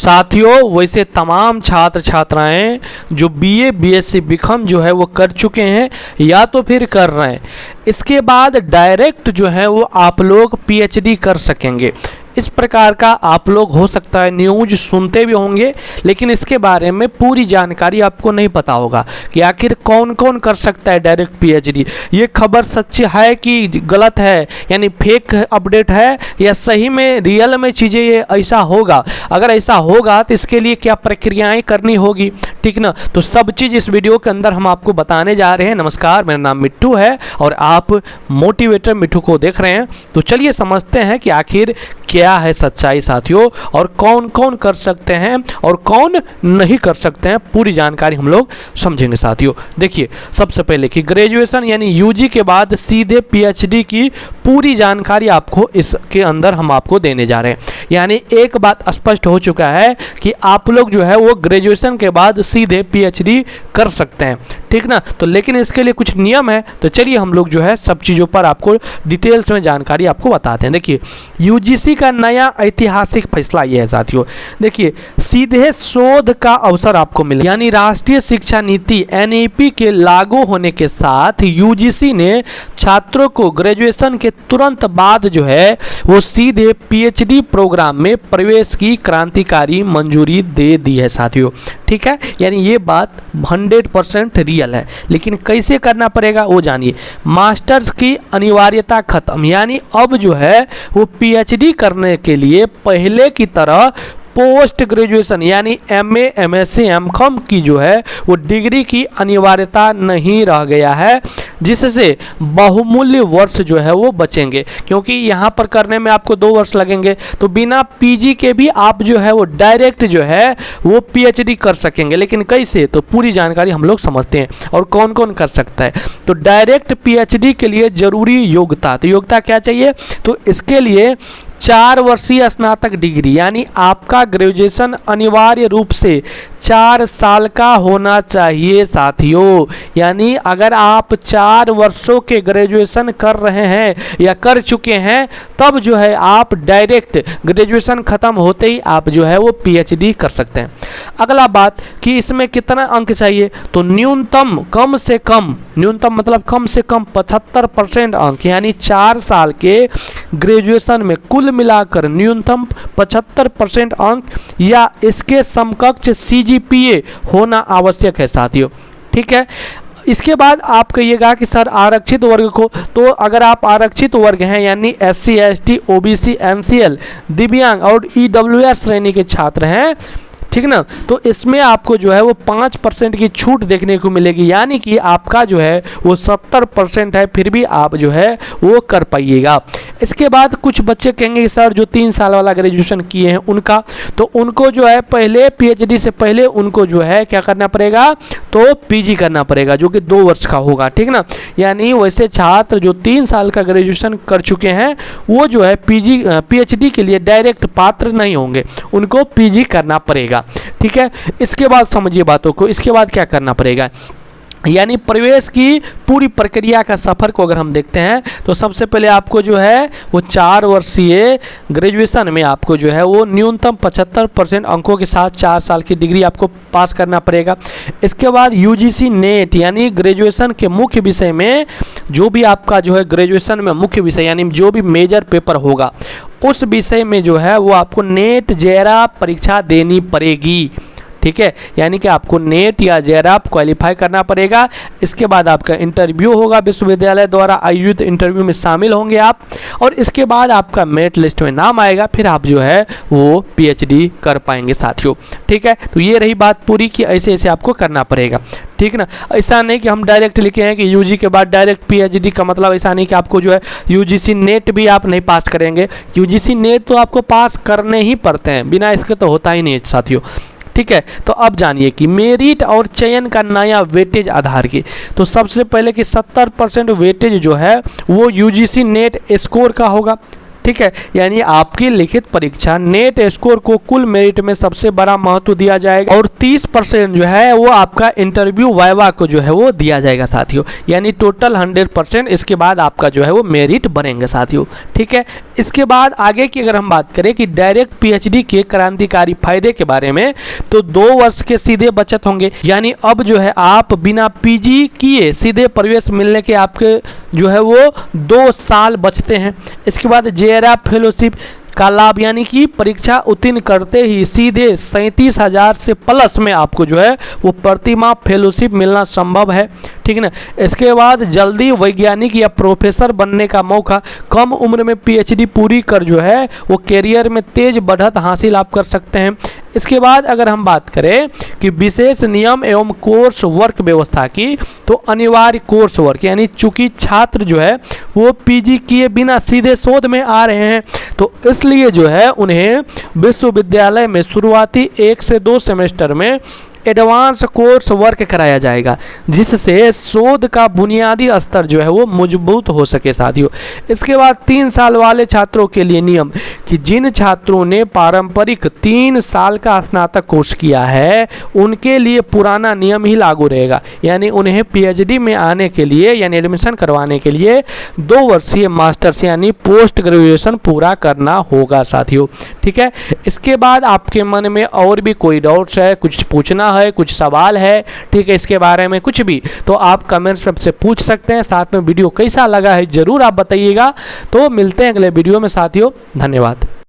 साथियों वैसे तमाम छात्र छात्राएं जो बीए बीएससी बीकॉम जो है वो कर चुके हैं या तो फिर कर रहे हैं, इसके बाद डायरेक्ट जो है वो आप लोग पीएचडी कर सकेंगे। इस प्रकार का आप लोग हो सकता है न्यूज सुनते भी होंगे, लेकिन इसके बारे में पूरी जानकारी आपको नहीं पता होगा कि आखिर कौन कौन कर सकता है डायरेक्ट पीएचडी। ये खबर सच्ची है कि गलत है, यानी फेक अपडेट है या सही में रियल में चीज़ें ये ऐसा होगा। अगर ऐसा होगा तो इसके लिए क्या प्रक्रियाएं करनी होगी, ठीक ना। तो सब चीज़ इस वीडियो के अंदर हम आपको बताने जा रहे हैं। नमस्कार, मेरा नाम मिट्टू है और आप मोटिवेटर मिट्टू को देख रहे हैं। तो चलिए समझते हैं कि आखिर क्या है सच्चाई साथियों, और कौन कौन कर सकते हैं और कौन नहीं कर सकते हैं, पूरी जानकारी हम लोग समझेंगे साथियों। देखिए सबसे पहले कि ग्रेजुएशन यानी यूजी के बाद सीधे पीएचडी की पूरी जानकारी आपको इसके अंदर हम आपको देने जा रहे हैं। यानी एक बात स्पष्ट हो चुका है कि आप लोग जो है वो ग्रेजुएशन के बाद सीधे पीएचडी कर सकते हैं, ठीक ना। तो लेकिन इसके लिए कुछ नियम है, तो चलिए हम लोग जो है सब चीज़ों पर आपको डिटेल्स में जानकारी आपको बताते हैं। देखिए यूजीसी का नया ऐतिहासिक फैसला ये है साथियों। देखिए सीधे शोध का अवसर आपको मिले, यानी राष्ट्रीय शिक्षा नीति एनईपी के लागू होने के साथ यूजीसी ने छात्रों को ग्रेजुएशन के तुरंत बाद जो है वो सीधे पीएचडी प्रोग्राम में प्रवेश की क्रांतिकारी मंजूरी दे दी है साथियों, ठीक है। यानी ये बात 100% रियल है, लेकिन कैसे करना पड़ेगा वो जानिए। मास्टर्स की अनिवार्यता खत्म, यानी अब जो है वो पीएचडी करने के लिए पहले की तरह पोस्ट ग्रेजुएशन यानी एमए एमएससी एमकॉम की जो है वो डिग्री की अनिवार्यता नहीं रह गया है, जिससे बहुमूल्य वर्ष जो है वो बचेंगे। क्योंकि यहाँ पर करने में आपको 2 वर्ष लगेंगे, तो बिना पीजी के भी आप जो है वो डायरेक्ट जो है वो पीएचडी कर सकेंगे। लेकिन कैसे, तो पूरी जानकारी हम लोग समझते हैं और कौन कौन कर सकता है। तो डायरेक्ट पीएचडी के लिए जरूरी योग्यता, तो योग्यता क्या चाहिए, तो इसके लिए 4 वर्षीय स्नातक डिग्री, यानी आपका ग्रेजुएशन अनिवार्य रूप से 4 साल का होना चाहिए साथियों। यानी अगर आप 4 वर्षों के ग्रेजुएशन कर रहे हैं या कर चुके हैं, तब जो है आप डायरेक्ट ग्रेजुएशन खत्म होते ही आप जो है वो पीएचडी कर सकते हैं। अगला बात कि इसमें कितना अंक चाहिए, तो न्यूनतम कम से कम, न्यूनतम मतलब कम से कम 75% अंक, यानी 4 साल के ग्रेजुएशन में कुल मिलाकर न्यूनतम 75% अंक या इसके समकक्ष सीजीपीए होना आवश्यक है साथियों, ठीक है। इसके बाद आप कहिएगा कि सर आरक्षित वर्ग को, तो अगर आप आरक्षित वर्ग हैं यानी एससी एसटी ओबीसी एनसीएल दिव्यांग और ईडब्ल्यूएस श्रेणी के छात्र हैं, ठीक ना, तो इसमें आपको जो है वो 5% की छूट देखने को मिलेगी। यानी कि आपका जो है वो 70% है, फिर भी आप जो है वो कर पाइएगा। इसके बाद कुछ बच्चे कहेंगे कि सर जो 3 साल वाला ग्रेजुएशन किए हैं उनका, तो उनको जो है पहले पीएचडी से पहले उनको जो है क्या करना पड़ेगा, तो पीजी करना पड़ेगा, जो कि 2 वर्ष का होगा, ठीक ना। यानी वैसे छात्र जो 3 साल का ग्रेजुएशन कर चुके हैं वो जो है पीएचडी के लिए डायरेक्ट पात्र नहीं होंगे, उनको पीजी करना पड़ेगा, ठीक है। इसके बाद समझिए बातों को, इसके बाद क्या करना पड़ेगा, यानी प्रवेश की पूरी प्रक्रिया का सफ़र को अगर हम देखते हैं तो सबसे पहले आपको जो है वो 4 वर्षीय ग्रेजुएशन में आपको जो है वो न्यूनतम 75% अंकों के साथ 4 साल की डिग्री आपको पास करना पड़ेगा। इसके बाद यूजीसी नेट यानी ग्रेजुएशन के मुख्य विषय में जो भी आपका जो है ग्रेजुएशन में मुख्य विषय यानी जो भी मेजर पेपर होगा उस विषय में जो है वो आपको नेट जेरा परीक्षा देनी पड़ेगी, ठीक है। यानी कि आपको नेट या जेआरएफ क्वालिफाई करना पड़ेगा। इसके बाद आपका इंटरव्यू होगा, विश्वविद्यालय द्वारा आयोजित इंटरव्यू में शामिल होंगे आप, और इसके बाद आपका मेरिट लिस्ट में नाम आएगा, फिर आप जो है वो पीएचडी कर पाएंगे साथियों, ठीक है। तो ये रही बात पूरी कि ऐसे ऐसे आपको करना पड़ेगा, ठीक ना। ऐसा नहीं कि हम डायरेक्ट लिखे हैं कि यूजी के बाद डायरेक्ट पीएचडी का मतलब ऐसा नहीं कि आपको जो है यूजीसी नेट भी आप नहीं पास करेंगे। यूजीसी नेट तो आपको पास करने ही पड़ते हैं, बिना इसके तो होता ही नहीं साथियों, ठीक है। तो अब जानिए कि मेरिट और चयन का नया वेटेज आधार की, तो सबसे पहले कि 70% वेटेज जो है वो यूजीसी नेट स्कोर का होगा, ठीक है। यानी आपकी लिखित परीक्षा नेट स्कोर को कुल मेरिट में सबसे बड़ा महत्व दिया जाएगा, और 30% जो है वो आपका इंटरव्यू वाइवा को जो है वो दिया जाएगा साथियों। यानी टोटल 100%, इसके बाद आपका जो है वो मेरिट बनेंगे साथियों, ठीक है। इसके बाद आगे की अगर हम बात करें कि डायरेक्ट पीएचडी के क्रांतिकारी फायदे के बारे में, तो 2 वर्ष के सीधे बचत होंगे, यानी अब जो है आप बिना पीजी किए सीधे प्रवेश मिलने के आपके जो है वो 2 साल बचते हैं। इसके बाद जेरा फेलोशिप का लाभ, यानी कि परीक्षा उत्तीर्ण करते ही सीधे 37,000 से प्लस में आपको जो है वो प्रतिमाह फेलोशिप मिलना संभव है, ठीक है ना। इसके बाद जल्दी वैज्ञानिक या प्रोफेसर बनने का मौका, कम उम्र में पीएचडी पूरी कर जो है वो कैरियर में तेज बढ़त हासिल आप कर सकते हैं। इसके बाद अगर हम बात करें कि विशेष नियम एवं कोर्स वर्क व्यवस्था की, तो अनिवार्य कोर्स वर्क, यानी चूंकि छात्र जो है वो पीजी किए बिना सीधे शोध में आ रहे हैं, तो इसलिए जो है उन्हें विश्वविद्यालय में शुरुआती 1 से 2 सेमेस्टर में एडवांस कोर्स वर्क कराया जाएगा, जिससे शोध का बुनियादी स्तर जो है वो मजबूत हो सके साथियों। इसके बाद 3 साल वाले छात्रों के लिए नियम कि जिन छात्रों ने पारंपरिक 3 साल का स्नातक कोर्स किया है उनके लिए पुराना नियम ही लागू रहेगा, यानी उन्हें पीएचडी में आने के लिए यानी एडमिशन करवाने के लिए 2 वर्षीय मास्टर्स यानी पोस्ट ग्रेजुएशन पूरा करना होगा साथियों, ठीक है। इसके बाद आपके मन में और भी कोई डाउट्स है, कुछ पूछना है, कुछ सवाल है, ठीक है, इसके बारे में कुछ भी, तो आप कमेंट्स में से पूछ सकते हैं। साथ में वीडियो कैसा लगा है जरूर आप बताइएगा। तो मिलते हैं अगले वीडियो में साथियों, धन्यवाद।